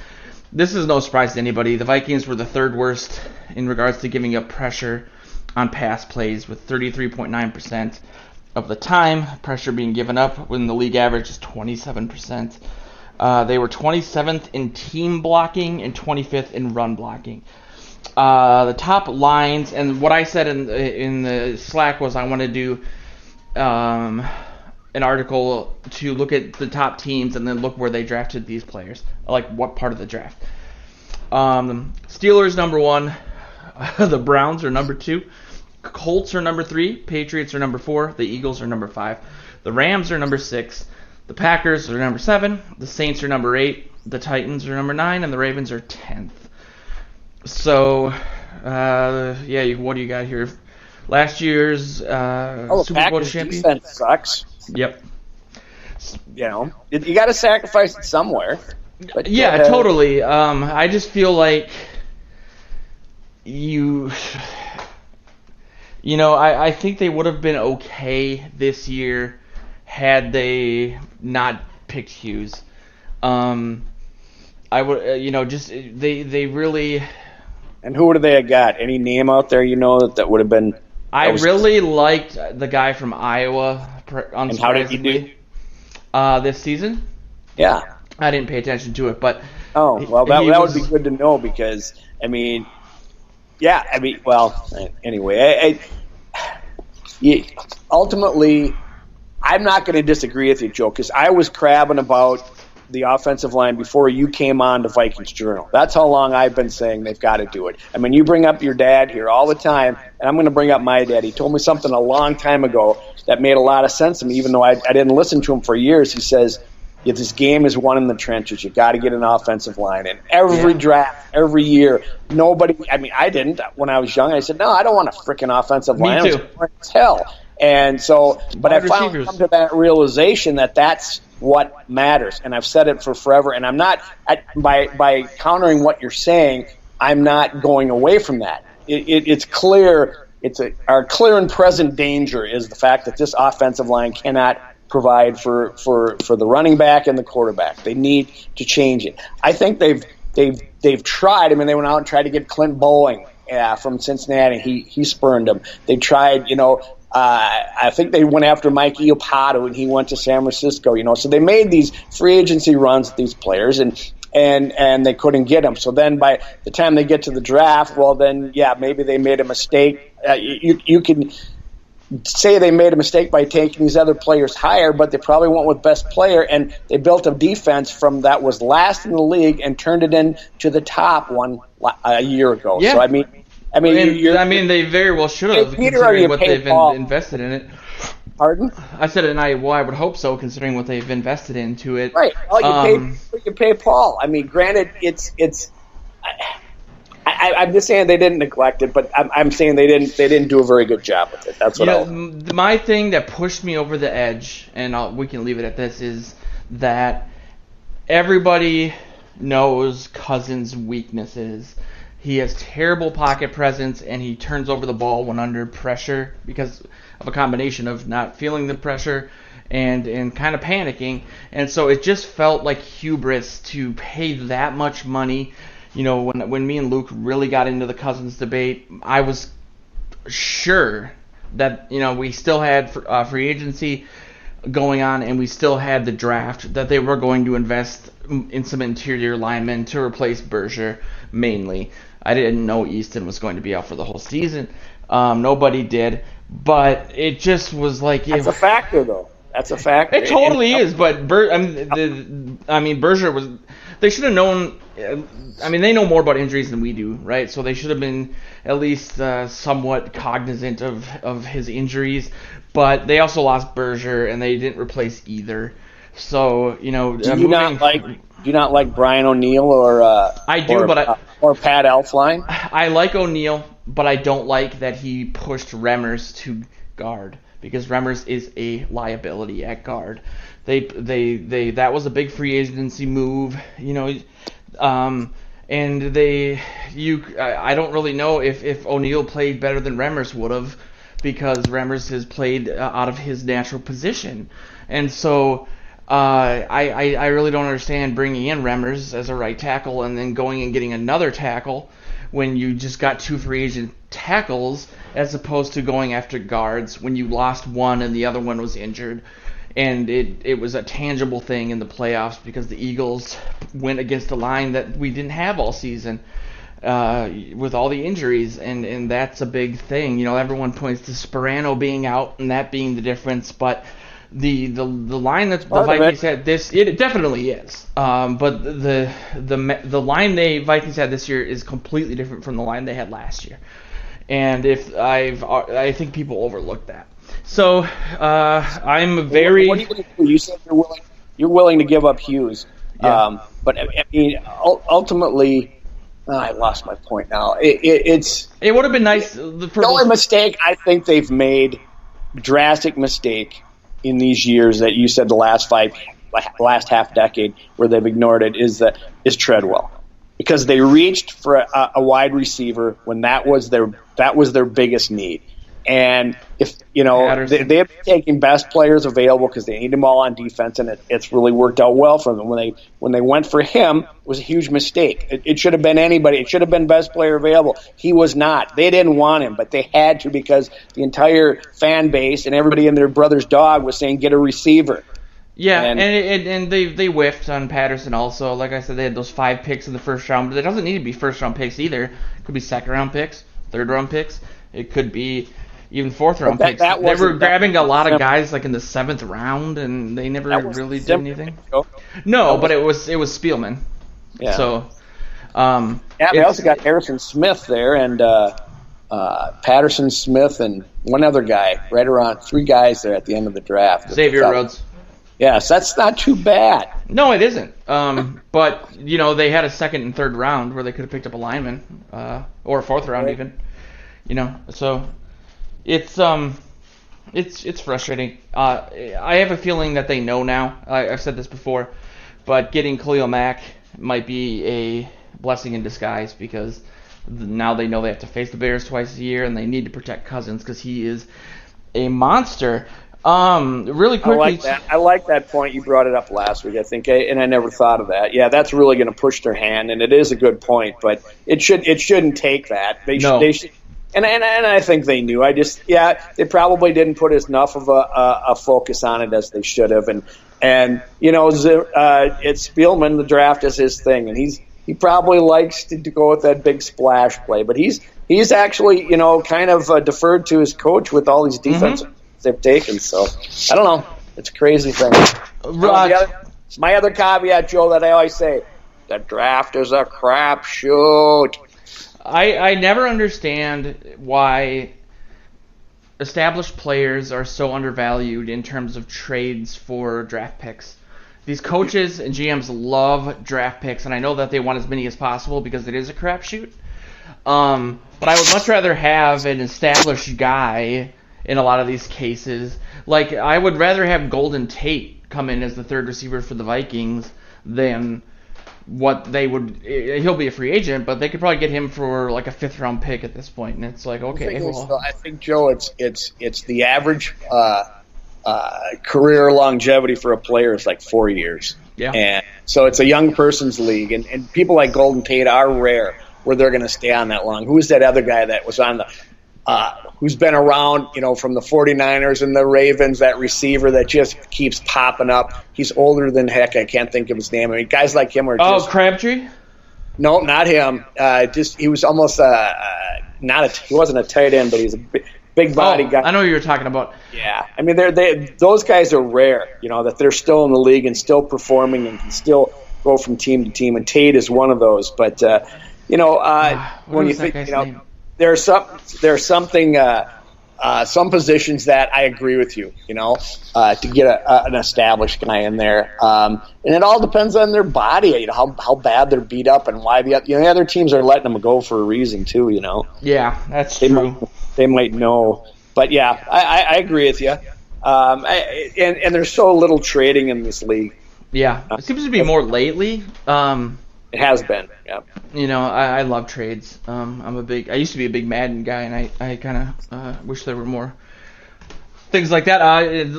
this is no surprise to anybody. The Vikings were the 3rd worst in regards to giving up pressure on pass plays, with 33.9% of the time pressure being given up, when the league average is 27%. They were 27th in team blocking and 25th in run blocking. The top lines, and what I said in the Slack was I want to do an article to look at the top teams and then look where they drafted these players, like what part of the draft. Steelers number 1, the Browns are number 2, Colts are number 3, Patriots are number 4, the Eagles are number 5, the Rams are number 6, the Packers are number 7, the Saints are number 8, the Titans are number 9, and the Ravens are 10th. So, what do you got here? Last year's Super Bowl champion. Defense sucks. Yep. You got to sacrifice it somewhere. But yeah, totally. I just feel like I think they would have been okay this year had they not picked Hughes. I would, just they really. And who would they have got? Any name out there that would have been? I really liked the guy from Iowa. And how did he do? This season? Yeah. I didn't pay attention to it, but that would be good to know because anyway, ultimately, I'm not going to disagree with you, Joe, because I was crabbing about the offensive line before you came on to Vikings Journal. That's how long I've been saying they've got to do it. I mean, you bring up your dad here all the time, and I'm going to bring up my dad. He told me something a long time ago that made a lot of sense to me, even though I didn't listen to him for years. He says, if this game is won in the trenches, you got to get an offensive line. And every draft, every year, I didn't. When I was young, I said, no, I don't want a freaking offensive line. Me too. It's hell. And so, but I finally come to that realization that that's what matters. And I've said it for forever. And I'm not, by countering what you're saying, I'm not going away from that. It's clear. Our clear and present danger is the fact that this offensive line cannot provide for the running back and the quarterback. They need to change it. I think they've tried. I mean, they went out and tried to get Clint Boling from Cincinnati. He spurned them. They tried, I think they went after Mike Iupatu and he went to San Francisco, So they made these free agency runs with these players and they couldn't get them. So then by the time they get to the draft, well then, maybe they made a mistake. You can say they made a mistake by taking these other players higher, but they probably went with best player, and they built a defense from that was last in the league and turned it into the top one a year ago. Yeah. So I mean, they very well should have, considering what they've invested in it. Pardon? I said it, and I would hope so, considering what they've invested into it. Right. Well, you pay Paul. I mean, granted, it's. I'm just saying they didn't neglect it, but I'm saying they didn't do a very good job with it. That's what my thing that pushed me over the edge, and we can leave it at this, is that everybody knows Cousins' weaknesses. He has terrible pocket presence, and he turns over the ball when under pressure because of a combination of not feeling the pressure and kind of panicking. And so it just felt like hubris to pay that much money. When me and Luke really got into the Cousins debate, I was sure that, we still had free agency going on and we still had the draft, that they were going to invest in some interior linemen to replace Berger mainly. I didn't know Easton was going to be out for the whole season. Nobody did. But it just was like... That's a factor, though. That's a factor. It totally is, but Berger was... They should have known... they know more about injuries than we do, right? So they should have been at least somewhat cognizant of his injuries. But they also lost Berger, and they didn't replace either. So, Do you not like Brian O'Neill or Pat Elflein? I like O'Neill, but I don't like that he pushed Remmers to guard, because Remmers is a liability at guard. That was a big free agency move, and I don't really know if O'Neill played better than Remmers would have, because Remmers has played out of his natural position, and so I really don't understand bringing in Remmers as a right tackle and then going and getting another tackle when you just got two free agent tackles, as opposed to going after guards when you lost one and the other one was injured. And it was a tangible thing in the playoffs because the Eagles went against a line that we didn't have all season with all the injuries, and that's a big thing. Everyone points to Sperano being out and that being the difference, but the line that the Vikings had it definitely is. But the line the Vikings had this year is completely different from the line they had last year, and I think people overlook that. So I'm very. What do you do? You said you're willing to give up Hughes, yeah. But ultimately, I lost my point now. It would have been nice. The only mistake I think they've made, drastic mistake in these years that you said the last half decade where they've ignored it is Treadwell, because they reached for a wide receiver when that was their biggest need. And if they're taking best players available because they need them all on defense, and it's really worked out well for them. When they went for him, it was a huge mistake. It should have been anybody. It should have been best player available. He was not. They didn't want him, but they had to because the entire fan base and everybody and their brother's dog was saying get a receiver. Yeah, and they whiffed on Patterson also. Like I said, they had those 5 picks in the first round, but it doesn't need to be first-round picks either. It could be second-round picks, third-round picks. It could be even fourth-round picks. They were grabbing a lot of guys like in the 7th round, and they never really did anything. No, but it was Spielman. Yeah. So, they also got Harrison Smith there, and Patterson, Smith, and one other guy. Right around 3 guys there at the end of the draft. Xavier Rhodes. Yes, that's not too bad. No, it isn't. But they had a 2nd and 3rd round where they could have picked up a lineman, or a 4th round even. So it's frustrating. I have a feeling that they know now. I've said this before, but getting Khalil Mack might be a blessing in disguise because now they know they have to face the Bears twice a year and they need to protect Cousins because he is a monster. Really quickly, I like that point. You brought it up last week, I think, and I never thought of that. Yeah, that's really going to push their hand, and it is a good point. But it shouldn't take that. They should. And I think they knew. They probably didn't put enough of a focus on it as they should have. And it's Spielman. The draft is his thing, and he probably likes to go with that big splash play. But he's actually kind of deferred to his coach with all these defensive they've taken. So I don't know. It's a crazy thing. My other caveat, Joe, that I always say: the draft is a crapshoot. I never understand why established players are so undervalued in terms of trades for draft picks. These coaches and GMs love draft picks, and I know that they want as many as possible because it is a crapshoot. But I would much rather have an established guy in a lot of these cases. Like, I would rather have Golden Tate come in as the 3rd receiver for the Vikings than what they would. He'll be a free agent, but they could probably get him for like a 5th round pick at this point. And it's like, okay, I think, Joe, it's the average career longevity for a player is like 4 years. Yeah. And so it's a young person's league, and people like Golden Tate are rare where they're going to stay on that long. Who's that other guy that was on the who's been around, from the 49ers and the Ravens, that receiver that just keeps popping up. He's older than heck. I can't think of his name. I mean, guys like him are just... Oh, Crabtree? No, not him. He was almost he wasn't a tight end, but he's a big body guy. I know who you're talking about. Yeah. I mean, those guys are rare, that they're still in the league and still performing and can still go from team to team. And Tate is one of those. But, when you think, there's something some positions that I agree with you, to get an established guy in there. And it all depends on their body, how bad they're beat up and why the other teams are letting them go for a reason too, Yeah, that's true. They might know. But yeah, I agree with you. And there's so little trading in this league. Yeah, it seems to be more lately. It has been, yeah. I love trades. I used to be a big Madden guy, and I kind of wish there were more things like that.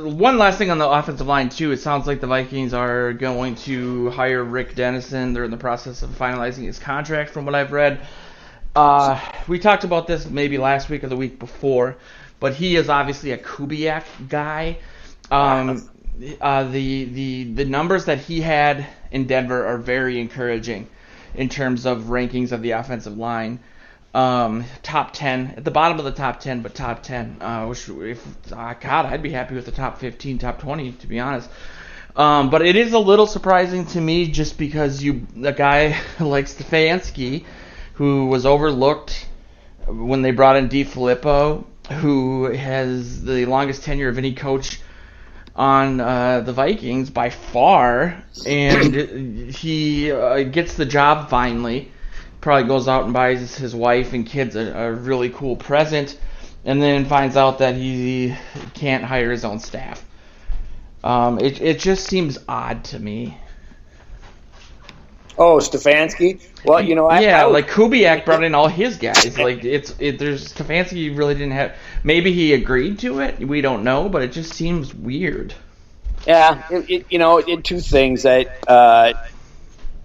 One last thing on the offensive line, too. It sounds like the Vikings are going to hire Rick Dennison. They're in the process of finalizing his contract, from what I've read. We talked about this maybe last week or the week before, but he is obviously a Kubiak guy. The numbers that he had in Denver are very encouraging in terms of rankings of the offensive line. Top 10, at the bottom of the top 10, but top 10. I'd be happy with the top 15, top 20, to be honest. But it is a little surprising to me just because a guy like Stefanski, who was overlooked when they brought in DeFilippo, who has the longest tenure of any coach on the Vikings by far, and he gets the job finally. Probably goes out and buys his wife and kids a really cool present, and then finds out that he can't hire his own staff. It just seems odd to me. Oh, Stefanski. Well, you know, like Kubiak brought in all his guys. Like there's Stefanski really didn't have. Maybe he agreed to it. We don't know, but it just seems weird. Yeah, two things that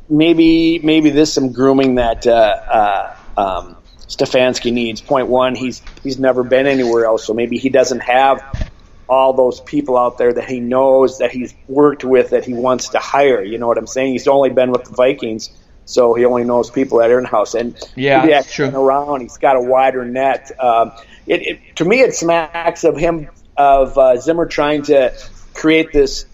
maybe there's some grooming that Stefanski needs. Point one, he's never been anywhere else, so maybe he doesn't have all those people out there that he knows, that he's worked with, that he wants to hire. You know what I'm saying? He's only been with the Vikings, so he only knows people at in-house. And that's true. Around, he's got a wider net. To me, it smacks of him, of Zimmer trying to create this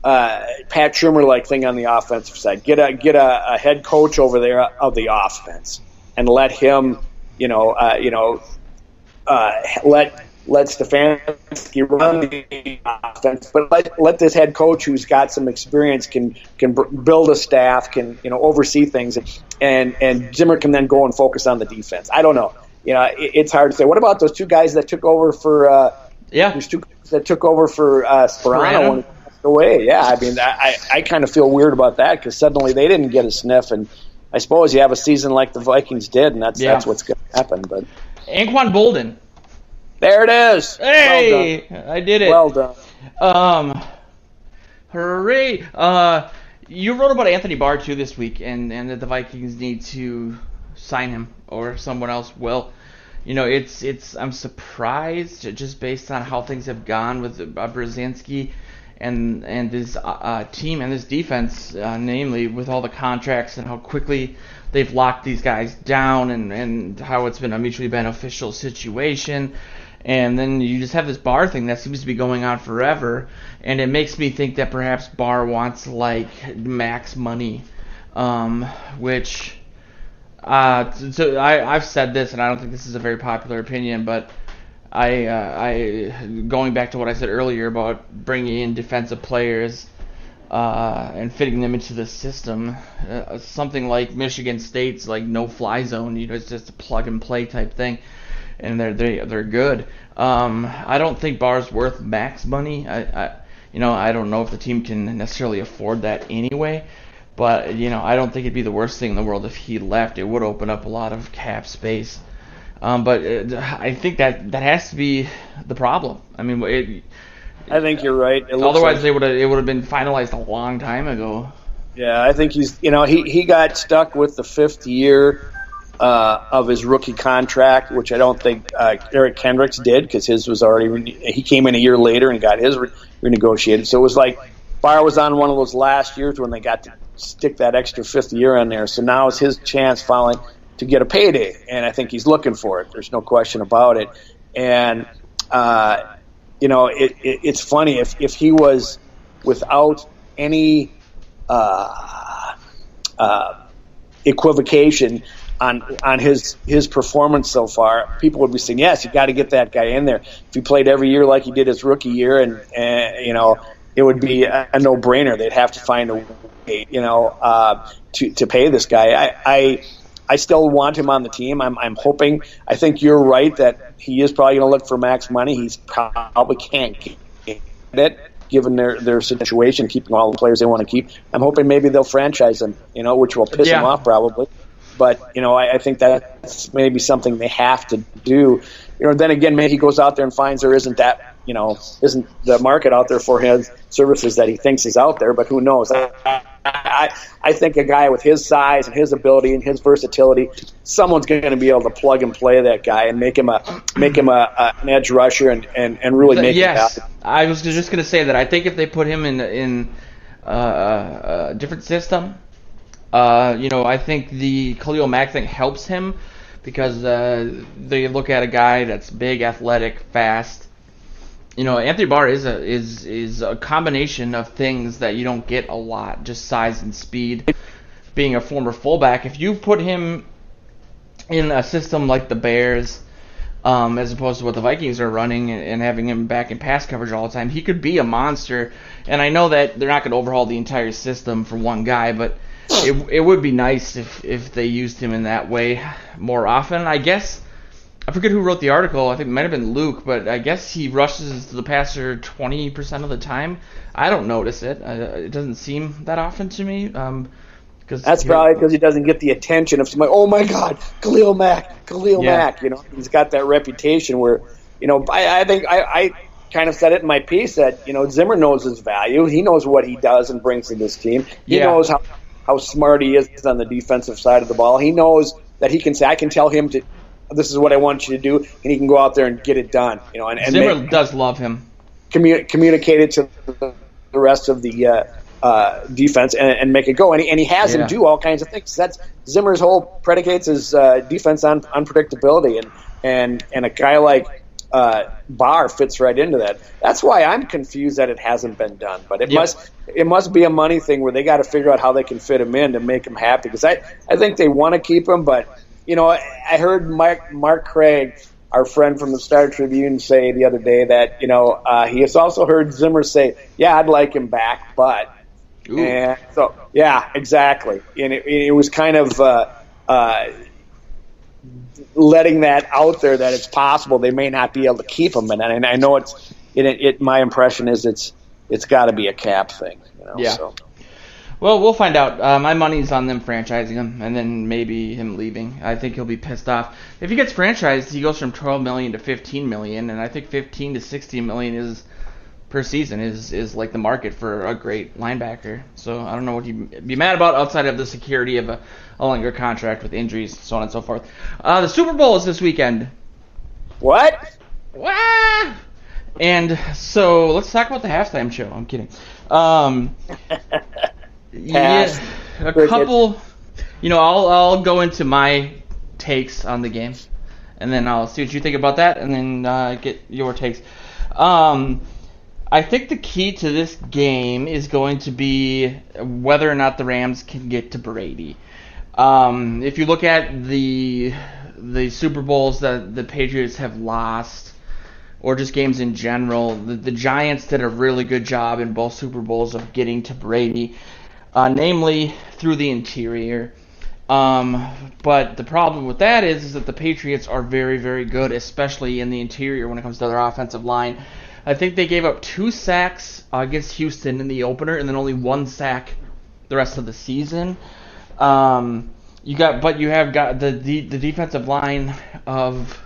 Pat Shurmur-like thing on the offensive side. Get a head coach over there of the offense and let him, let Stefanski run the offense, but let this head coach who's got some experience can build a staff, can oversee things, and Zimmer can then go and focus on the defense. I don't know. It's hard to say. What about those two guys that took over for? There's two guys that took over for Sperano when he passed away. Yeah, I mean, I kind of feel weird about that because suddenly they didn't get a sniff, and I suppose you have a season like the Vikings did, and that's what's going to happen. But Anquan Bolden. There it is. Hey, well I did it. Well done. Hooray! You wrote about Anthony Barr too this week, and that the Vikings need to sign him or someone else will. I'm surprised just based on how things have gone with Brzezinski and his team and his defense, namely with all the contracts and how quickly they've locked these guys down and how it's been a mutually beneficial situation. And then you just have this Barr thing that seems to be going on forever, and it makes me think that perhaps Barr wants like max money, which so I've said this, and I don't think this is a very popular opinion, but I going back to what I said earlier about bringing in defensive players and fitting them into the system, something like Michigan State's like no-fly zone, it's just a plug-and-play type thing. And they're good. I don't think Barr's worth max money. I don't know if the team can necessarily afford that anyway. But I don't think it'd be the worst thing in the world if he left. It would open up a lot of cap space. But I think that has to be the problem. I mean, I think you're right. Otherwise, it would have been finalized a long time ago. Yeah, I think he got stuck with the 5th year of his rookie contract, which I don't think Eric Kendricks did because his was already. He came in a year later and got his renegotiated. So it was like Barr was on one of those last years when they got to stick that extra 5th year on there. So now is his chance finally to get a payday, and I think he's looking for it. There's no question about it. And it's funny if he was without any equivocation on his performance so far, people would be saying, yes, you got to get that guy in there. If he played every year like he did his rookie year, and it would be a no-brainer. They'd have to find a way, to pay this guy. I still want him on the team. I'm hoping. I think you're right that he is probably going to look for max money. He's probably can't get it given their situation, keeping all the players they want to keep. I'm hoping maybe they'll franchise him, which will piss him off probably. But, I think that's maybe something they have to do. Then again, maybe he goes out there and finds there isn't the market out there for his services that he thinks is out there, but who knows? I think a guy with his size and his ability and his versatility, someone's going to be able to plug and play that guy and make him an edge rusher and really make it happen. I was just going to say that I think if they put him in a different system, I think the Khalil Mack thing helps him because they look at a guy that's big, athletic, fast. Anthony Barr is a combination of things that you don't get a lot, just size and speed. Being a former fullback, if you put him in a system like the Bears, as opposed to what the Vikings are running and having him back in pass coverage all the time, he could be a monster. And I know that they're not going to overhaul the entire system for one guy, but it would be nice if they used him in that way more often. I guess, I forget who wrote the article, I think it might have been Luke, but I guess he rushes to the passer 20% of the time. I don't notice it. It doesn't seem that often to me. That's probably because he doesn't get the attention of somebody. Oh my God, Khalil Mack. You know, he's got that reputation where, you know, I think I kind of said it in my piece that, you know, Zimmer knows his value. He knows what he does and brings to this team. He knows how smart he is on the defensive side of the ball. He knows that he can say, I can tell him this is what I want you to do, and he can go out there and get it done. You know, and Zimmer does love him. Communicate it to the rest of the defense and make it go. And he has him do all kinds of things. That's Zimmer's whole predicates his defense on unpredictability, and a guy like Barr fits right into that. That's why I'm confused that it hasn't been done. But it must be a money thing where they got to figure out how they can fit him in to make him happy. Because I think they want to keep him, but you know, I heard Mark Craig, our friend from the Star Tribune, say the other day that, you know, he has also heard Zimmer say, yeah, I'd like him back, but. Ooh. And so, yeah, exactly. And it was kind of letting that out there that it's possible they may not be able to keep him. And I know my impression is it's got to be a cap thing. You know, yeah. So. Well, we'll find out. My money's on them franchising him, and then maybe him leaving. I think he'll be pissed off. If he gets franchised, he goes from $12 million to $15 million, and I think $15 to $16 million per season is like the market for a great linebacker. So I don't know what he'd be mad about outside of the security of a longer contract with injuries, so on and so forth. The Super Bowl is this weekend. What? Wah! And so let's talk about the halftime show. I'm kidding. Yeah, a couple. You know, I'll go into my takes on the game, and then I'll see what you think about that, and then get your takes. I think the key to this game is going to be whether or not the Rams can get to Brady. If you look at the Super Bowls that the Patriots have lost, or just games in general, the Giants did a really good job in both Super Bowls of getting to Brady. Namely through the interior. But the problem with that is that the Patriots are very, very good, especially in the interior when it comes to their offensive line. I think they gave up 2 sacks against Houston in the opener, and then only 1 sack the rest of the season. You have got the defensive line of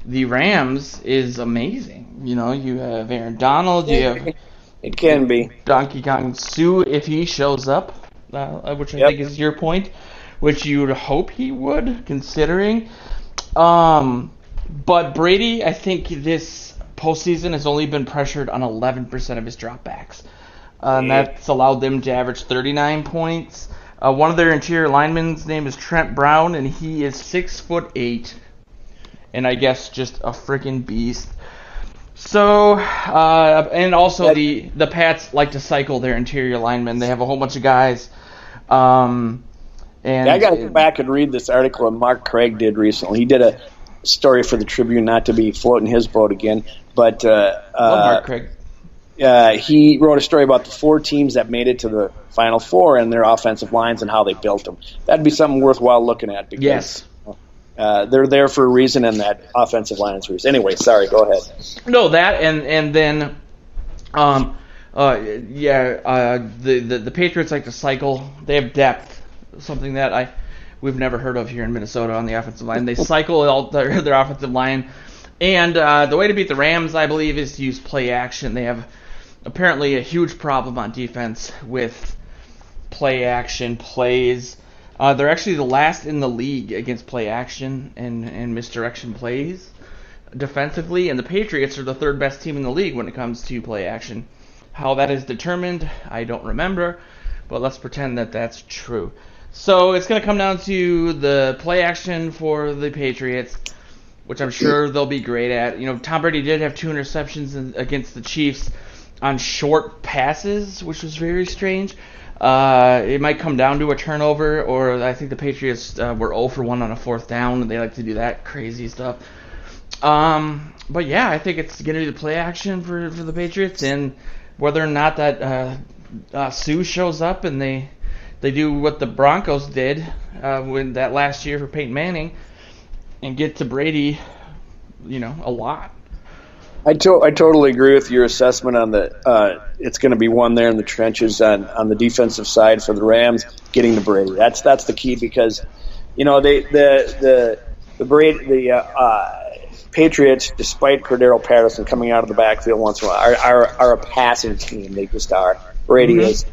the Rams is amazing. You know, you have Aaron Donald, you have. It can be. Donkey Kong Sue, if he shows up, which I think is your point, which you would hope he would, considering. But Brady, I think this postseason has only been pressured on 11% of his dropbacks. And that's allowed them to average 39 points. One of their interior linemen's name is Trent Brown, and he is 6'8", and I guess just a freaking beast. So, and also the Pats like to cycle their interior linemen. They have a whole bunch of guys. And I got to go back and read this article that Mark Craig did recently. He did a story for the Tribune, not to be floating his boat again, but Mark Craig. He wrote a story about the 4 teams that made it to the Final Four and their offensive lines and how they built them. That'd be something worthwhile looking at because. Yes. They're there for a reason, and that offensive line is a reason. Anyway, sorry, go ahead. No, that and then, the Patriots like to cycle. They have depth, something that we've never heard of here in Minnesota on the offensive line. They cycle all their offensive line, and the way to beat the Rams, I believe, is to use play action. They have apparently a huge problem on defense with play action plays. They're actually the last in the league against play action and misdirection plays defensively, and the Patriots are the 3rd best team in the league when it comes to play action. How that is determined, I don't remember, but let's pretend that that's true. So it's going to come down to the play action for the Patriots, which I'm sure they'll be great at. You know, Tom Brady did have 2 interceptions against the Chiefs on short passes, which was very strange. It might come down to a turnover, or I think the Patriots were 0 for 1 on a 4th down, and they like to do that crazy stuff. But yeah, I think it's going to be the play action for the Patriots, and whether or not that Sue shows up and they do what the Broncos did when that last year for Peyton Manning and get to Brady, you know, a lot. I totally agree with your assessment on the it's going to be one there in the trenches on the defensive side for the Rams getting to Brady. That's the key because the Patriots, despite Cordero Patterson coming out of the backfield once in a while, are a passing team. They just are. Brady is.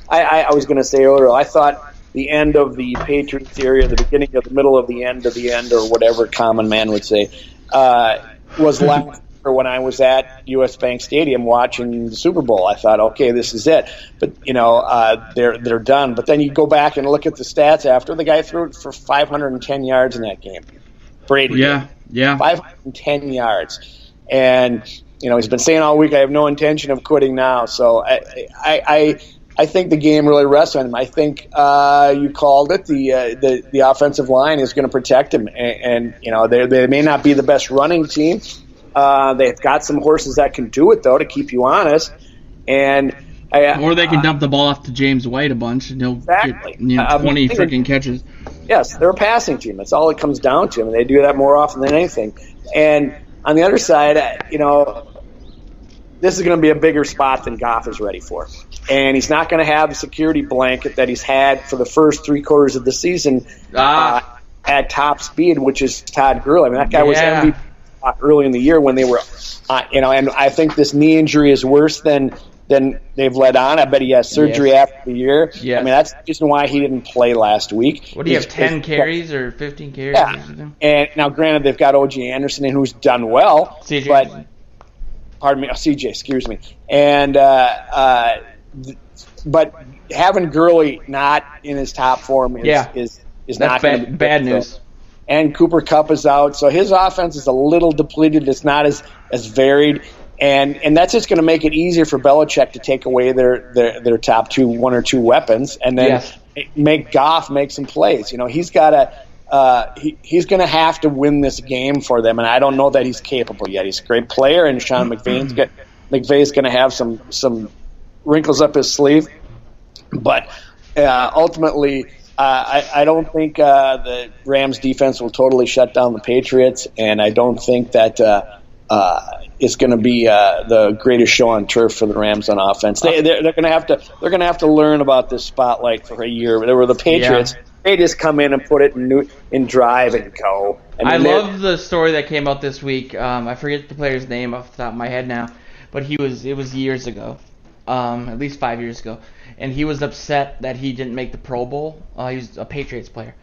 I was going to say earlier, I thought the end of the Patriots area, the beginning of the middle of the end, or whatever common man would say, was last when I was at U.S. Bank Stadium watching the Super Bowl. I thought, okay, this is it. But, they're done. But then you go back and look at the stats after. The guy threw it for 510 yards in that game. Brady did. Yeah. 510 yards. And, he's been saying all week, I have no intention of quitting now. So I think the game really rests on him. I think you called it. The offensive line is going to protect him. And they may not be the best running team. They've got some horses that can do it, though, to keep you honest. Or they can dump the ball off to James White a bunch, and he'll get 20 freaking catches. Yes, they're a passing team. That's all it comes down to, and they do that more often than anything. And on the other side, this is going to be a bigger spot than Goff is ready for. And he's not going to have the security blanket that he's had for the first 3 quarters of the season at top speed, which is Todd Gurley. I mean, that guy was MVP early in the year when they were, and I think this knee injury is worse than they've let on. I bet he has surgery after the year. Yes. I mean, that's the reason why he didn't play last week. What do you have, 10 carries or 15 carries? Yeah. Or something? And now, granted, they've got O.J. Anderson, who's done well. CJ. CJ, excuse me. And but having Gurley not in his top form is not going to be bad news. And Cooper Kupp is out, so his offense is a little depleted. It's not as varied. And that's just going to make it easier for Belichick to take away their top 1 or 2 weapons, and then make Goff make some plays. He's got he's going to have to win this game for them, and I don't know that he's capable yet. He's a great player, and Sean McVay's going to have some wrinkles up his sleeve, but ultimately, I don't think the Rams defense will totally shut down the Patriots, and I don't think that it's going to be the greatest show on turf for the Rams on offense. They're going to have to learn about this spotlight for a year. They were the Patriots. Yeah. They just come in and put it in drive and go. I love the story that came out this week. I forget the player's name off the top of my head now, but it was years ago, at least 5 years ago, and he was upset that he didn't make the Pro Bowl. He was a Patriots player.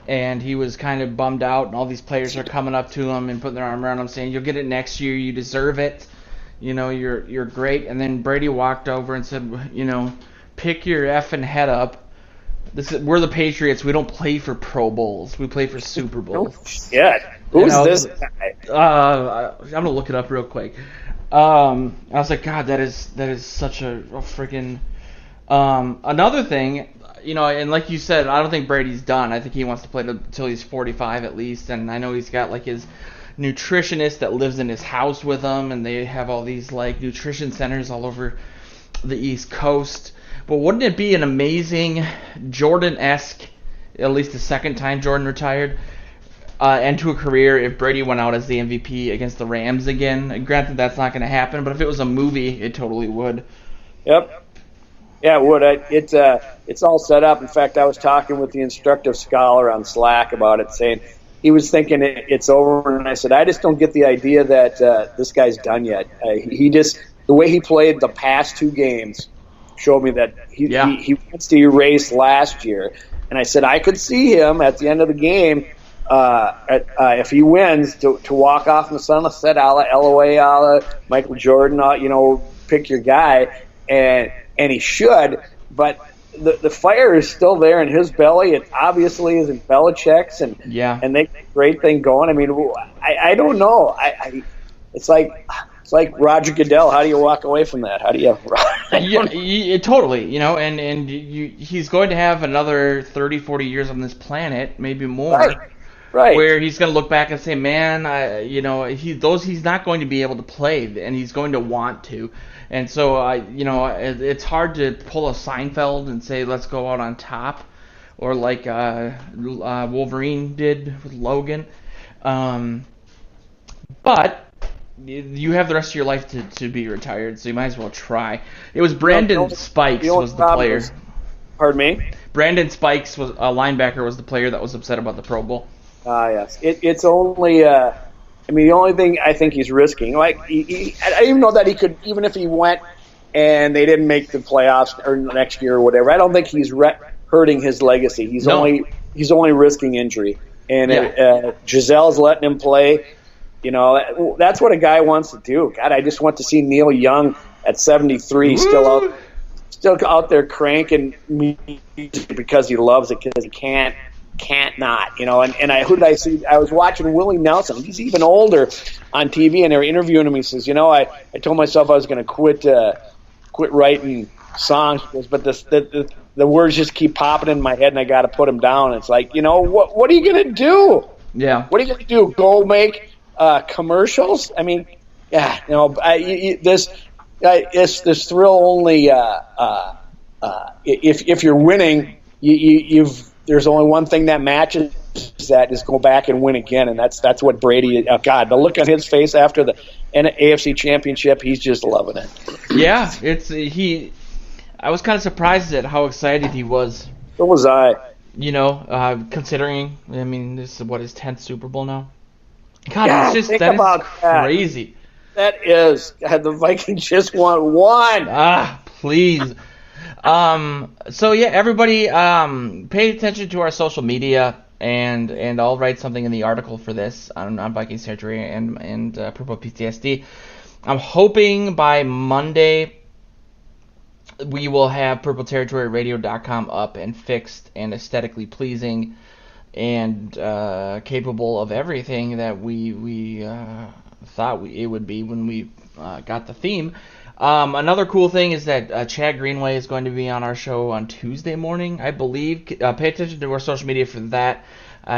And he was kind of bummed out, and all these players are coming up to him and putting their arm around him, saying, "You'll get it next year. You deserve it. You're great." And then Brady walked over and said, "Pick your effing head up. We're the Patriots. We don't play for Pro Bowls. We play for Super Bowls." Yeah. Who's this guy? I'm gonna look it up real quick. I was like, God, that is such a freaking. Another thing. And like you said, I don't think Brady's done. I think he wants to play until he's 45 at least. And I know he's got like his nutritionist that lives in his house with him, and they have all these like nutrition centers all over the East Coast. But wouldn't it be an amazing Jordan-esque, at least the second time Jordan retired, end to a career if Brady went out as the MVP against the Rams again? And granted, that's not going to happen, but if it was a movie, it totally would. Yep. Yeah, it would. It's all set up. In fact, I was talking with the instructive scholar on Slack about it, saying he was thinking it's over, and I said, I just don't get the idea that this guy's done yet. The way he played the past 2 games showed me that he wants to erase last year. And I said I could see him at the end of the game, if he wins, to walk off in the sunset, a la LOA, a la Michael Jordan, pick your guy, and he should, but the fire is still there in his belly. It obviously is in Belichick's, and they got a great thing going. I mean, I don't know. It's like Roger Goodell. How do you walk away from that? How do you? Totally. And he's going to have another 30, 40 years on this planet, maybe more. Right. Where he's going to look back and say, man, he's not going to be able to play, and he's going to want to. And so, it's hard to pull a Seinfeld and say, let's go out on top, or like Wolverine did with Logan. But you have the rest of your life to be retired, so you might as well try. It was Brandon Spikes the only was the problem player. is- pardon me? Brandon Spikes was a linebacker, was the player that was upset about the Pro Bowl. Yes. It's only. The only thing I think he's risking, like, I even know that he could, even if he went and they didn't make the playoffs or next year or whatever. I don't think he's hurting his legacy. He's only risking injury. And Giselle's letting him play. That's what a guy wants to do. God, I just want to see Neil Young at 73 still out there cranking music because he loves it, because he can't not. And who did I see? I was watching Willie Nelson. He's even older on TV, and they were interviewing him. He says, I told myself I was going to quit writing songs, but the words just keep popping in my head, and I got to put them down. It's like, what are you going to do? Yeah. What are you going to do? Go make commercials? I mean, this thrill only if you're winning. There's only one thing that matches that is go back and win again, and that's what Brady. God, the look on his face after the AFC Championship, he's just loving it. Yeah, I was kind of surprised at how excited he was. So was I. Considering, this is his 10th Super Bowl now. God, Yeah, it's just think that about is crazy. That is. God, the Vikings just won one. Please. So yeah, everybody, pay attention to our social media, and I'll write something in the article for this on Vikings territory and Purple PTSD. I'm hoping by Monday we will have PurpleTerritoryRadio.com up and fixed and aesthetically pleasing and capable of everything that we thought it would be when we got the theme. Another cool thing is that Chad Greenway is going to be on our show on Tuesday morning, I believe. Pay attention to our social media for that.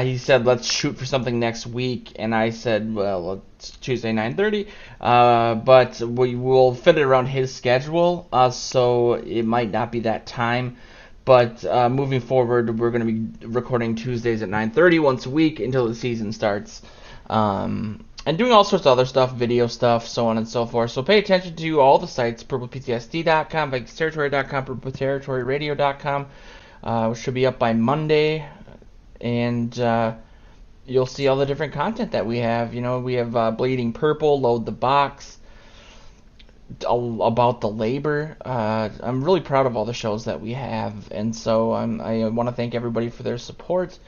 He said, let's shoot for something next week. And I said, well, it's Tuesday, 9:30. But we will fit it around his schedule, so it might not be that time. But moving forward, we're going to be recording Tuesdays at 9:30 once a week until the season starts. And doing all sorts of other stuff, video stuff, so on and so forth. So pay attention to all the sites, purpleptsd.com, vikingsterritory.com, purpleterritoryradio.com. Which should be up by Monday. And you'll see all the different content that we have. We have Bleeding Purple, Load the Box, about the labor. I'm really proud of all the shows that we have. And so I want to thank everybody for their support.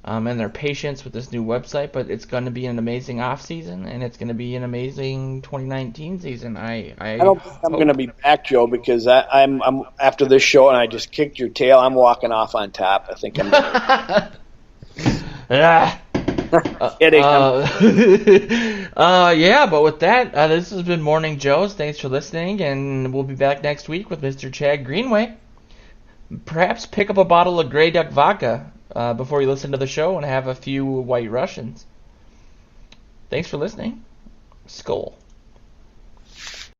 And their patience with this new website, but it's going to be an amazing off season, and it's going to be an amazing 2019 season. I don't think I'm going to be back, Joe, because I'm after this show and I just kicked your tail. I'm walking off on top. I think I'm. Kidding. Yeah, but with that, this has been Morning Joe's. Thanks for listening, and we'll be back next week with Mr. Chad Greenway. Perhaps pick up a bottle of Grey Duck vodka before you listen to the show and have a few White Russians. Thanks for listening. Skol.